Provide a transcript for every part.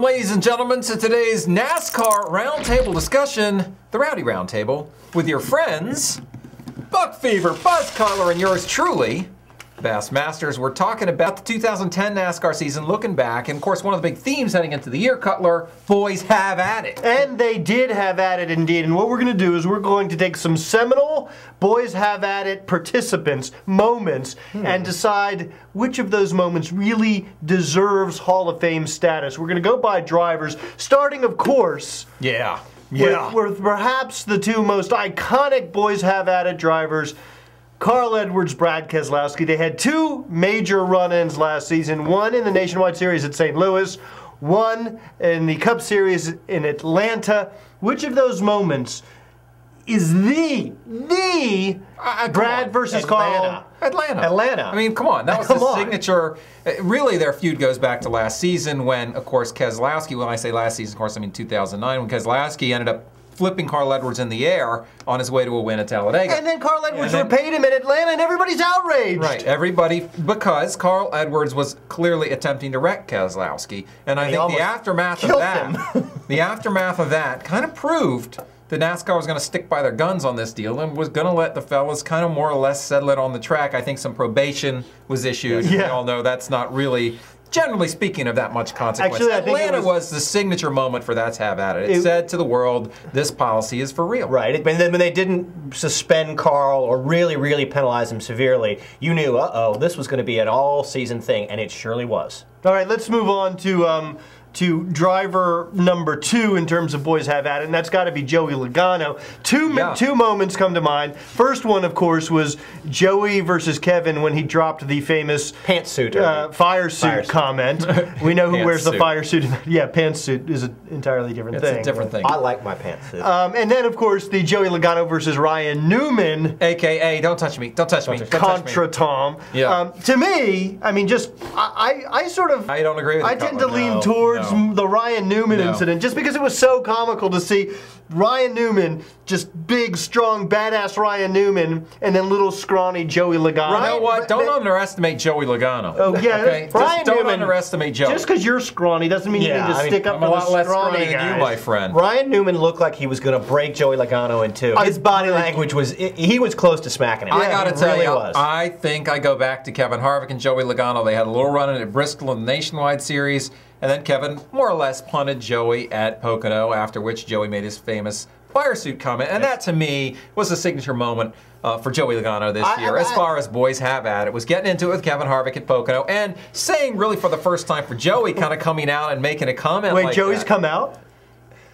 Welcome, ladies and gentlemen, to today's NASCAR Roundtable discussion, the Rowdy Roundtable, with your friends, Buck Fever, Buzz Collar, and yours truly, Bassmasters. We're talking about the 2010 NASCAR season, looking back, and of course one of the big themes heading into the year, Cutler, boys have at it. And they did have at it indeed, and what we're going to do is we're going to take some seminal boys have at it participants, moments, and decide which of those moments really deserves Hall of Fame status. We're going to go by drivers, starting of course with perhaps the two most iconic boys have at it drivers, Carl Edwards, Brad Keselowski. They had two major run-ins last season, one in the Nationwide Series at St. Louis, one in the Cup Series in Atlanta. Which of those moments is the Brad versus Carl? Atlanta. I mean, come on. That was the signature. Really, their feud goes back to last season when, of course, Keselowski, when I say last season, of course, I mean 2009, when Keselowski ended up flipping Carl Edwards in the air on his way to a win at Talladega. And then Carl Edwards repaid him in Atlanta, and everybody's outraged. Right, everybody, because Carl Edwards was clearly attempting to wreck Keselowski. And I think the aftermath of that kind of proved that NASCAR was going to stick by their guns on this deal and was going to let the fellas kind of more or less settle it on the track. I think some probation was issued. We all know that's not really, generally speaking, of that much consequence. Actually, I think Atlanta was the signature moment for That's Have At It. It said to the world, this policy is for real. Right. And then when they didn't suspend Carl or really penalize him severely, you knew, uh-oh, this was going to be an all-season thing, and it surely was. All right, let's move on to driver number 2 in terms of boys have at it, and that's got to be Joey Logano. Two moments come to mind. First one, of course, was Joey versus Kevin when he dropped the famous pantsuit, fire suit comment. We know who wears the fire suit. Yeah, pantsuit is an entirely different thing. It's a different thing. I like my pantsuit. And then, of course, the Joey Logano versus Ryan Newman, AKA, don't touch me, don't touch me. Contra Tom. Yeah. To me, I mean, just I sort of I don't agree with I tend to lean towards the Ryan Newman incident, just because it was so comical to see Ryan Newman, just big, strong, badass Ryan Newman, and then little, scrawny Joey Logano. You know what? Don't underestimate Joey Logano. Oh, yeah. Okay? Ryan don't Newman, underestimate Joey. Just because you're scrawny doesn't mean you need to stick up I'm a for lot the less scrawny than guys. you, my friend. Ryan Newman looked like he was going to break Joey Logano in two. His body language was, he was close to smacking him. I got to tell you, was. I think I go back to Kevin Harvick and Joey Logano. They had a little run-in at Bristol in the Nationwide Series, and then Kevin more or less punted Joey at Pocono, after which Joey made his famous fire suit comment, and that to me was a signature moment for Joey Logano this year. As far as boys have at it, was getting into it with Kevin Harvick at Pocono and saying really for the first time for Joey, kind of coming out and making a comment like that. Wait, Joey's come out?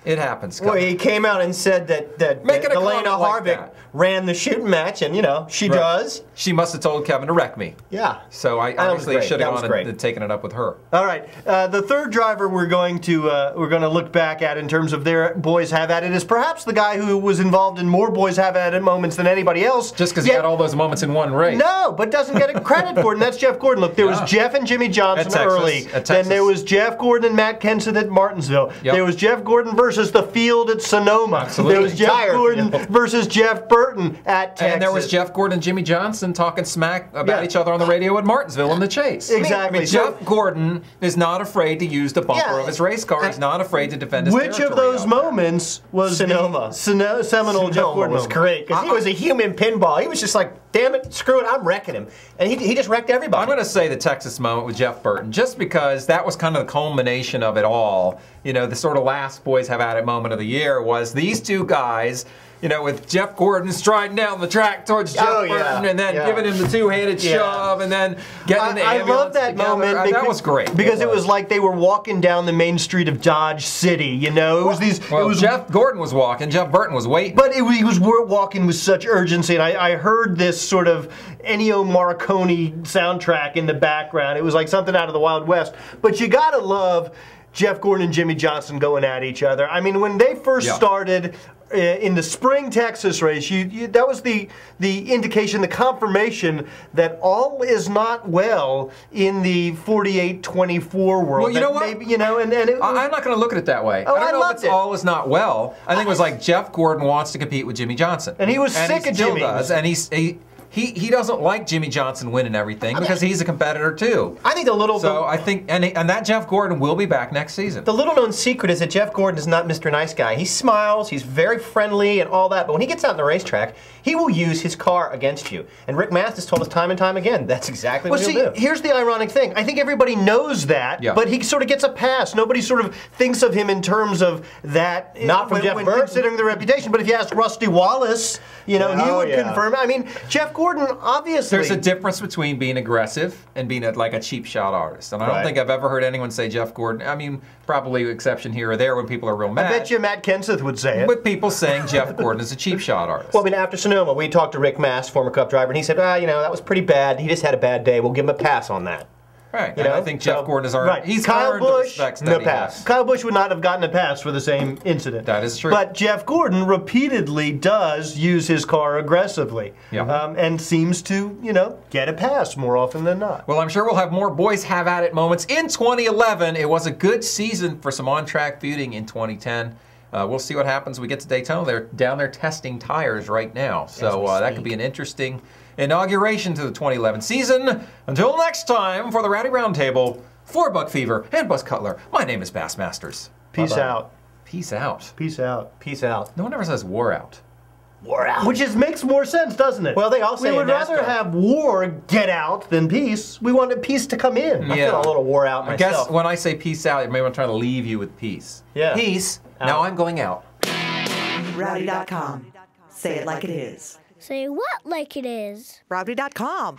It happens. Well, he came out and said that Elena Harvick ran the shooting match, and you know she does. She must have told Kevin to wreck me. Yeah. So I obviously should have gone and taken it up with her. All right. The third driver we're going to look back at in terms of their boys have at it is perhaps the guy who was involved in more boys have at it moments than anybody else. Just because he had all those moments in one race. No, but doesn't get credit for it, and that's Jeff Gordon. Look, there was Jeff and Jimmy Johnson early. Then there was Jeff Gordon and Matt Kenseth at Martinsville. There was Jeff Gordon versus the field at Sonoma. Absolutely. There was Jeff Gordon versus Jeff Burton at Texas. And there was Jeff Gordon and Jimmy Johnson talking smack about each other on the radio at Martinsville in the chase. Exactly. I mean, Jeff Gordon is not afraid to use the bumper of his race car. He's not afraid to defend his territory. Which of those moments was Sonoma? Seminal Jeff Gordon was great, because he was a human pinball. He was just like, damn it, screw it, I'm wrecking him. And he just wrecked everybody. I'm going to say the Texas moment with Jeff Burton, just because that was kind of the culmination of it all. You know, the sort of last boys have at it moment of the year was these two guys, you know, with Jeff Gordon striding down the track towards Jeff Burton and then giving him the two-handed shove and then getting in the ambulance. I love that moment. That was great. Because it was like they were walking down the main street of Dodge City, you know? It was these. Well, Jeff Gordon was walking, Jeff Burton was waiting. But he was walking with such urgency, and I heard this sort of Ennio Morricone soundtrack in the background. It was like something out of the Wild West. But you gotta love Jeff Gordon and Jimmy Johnson going at each other. I mean, when they first started in the spring Texas race, that was the indication, the confirmation that all is not well in the 48-24 world. Well, you know what? Maybe, you know, and I'm not going to look at it that way. Oh, I don't know if it's it. all is not well. I think it was like Jeff Gordon wants to compete with Jimmy Johnson, and he was sick of Jimmy. Does, and he he doesn't like Jimmy Johnson winning everything because he's a competitor too. I think I think and that Jeff Gordon will be back next season. The little known secret is that Jeff Gordon is not Mr. Nice Guy. He smiles, he's very friendly and all that, but when he gets out on the racetrack, he will use his car against you. And Rick Masters told us time and time again, that's exactly what he'll do. Here's the ironic thing. I think everybody knows that, but he sort of gets a pass. Nobody sort of thinks of him in terms of that. Not from Jeff Burton. Considering the reputation. But if you ask Rusty Wallace, you know, he would confirm. I mean, Jeff Gordon, obviously. There's a difference between being aggressive and being like a cheap shot artist. And I don't think I've ever heard anyone say Jeff Gordon. I mean, probably an exception here or there when people are real mad. I bet you Matt Kenseth would say it. But people saying Jeff Gordon is a cheap shot artist. Well, I mean, after Sonoma, we talked to Rick Mast, former Cup driver, and he said, you know, that was pretty bad. He just had a bad day. We'll give him a pass on that. Right. You know? I think Jeff Gordon has earned, he's earned the respect that he has. Kyle Busch would not have gotten a pass for the same incident. That is true. But Jeff Gordon repeatedly does use his car aggressively and seems to, you know, get a pass more often than not. Well, I'm sure we'll have more Boys Have At It moments in 2011. It was a good season for some on-track feuding in 2010. We'll see what happens when we get to Daytona. They're down there testing tires right now. So that could be an interesting inauguration to the 2011 season. Until next time, for the Rowdy Roundtable, for Buck Fever and Buzz Cutler, my name is Bassmasters. Peace out. Peace out. Peace out. Peace out. No one ever says war out. War out. Which makes more sense, doesn't it? Well, they all say we would rather have war get out than peace. We want peace to come in. I feel a little wore out myself. I guess when I say peace out, maybe I'm trying to leave you with peace. Yeah. Peace. Now I'm going out. Rowdy.com. Say it like it is. Say what like it is? Rowdy.com.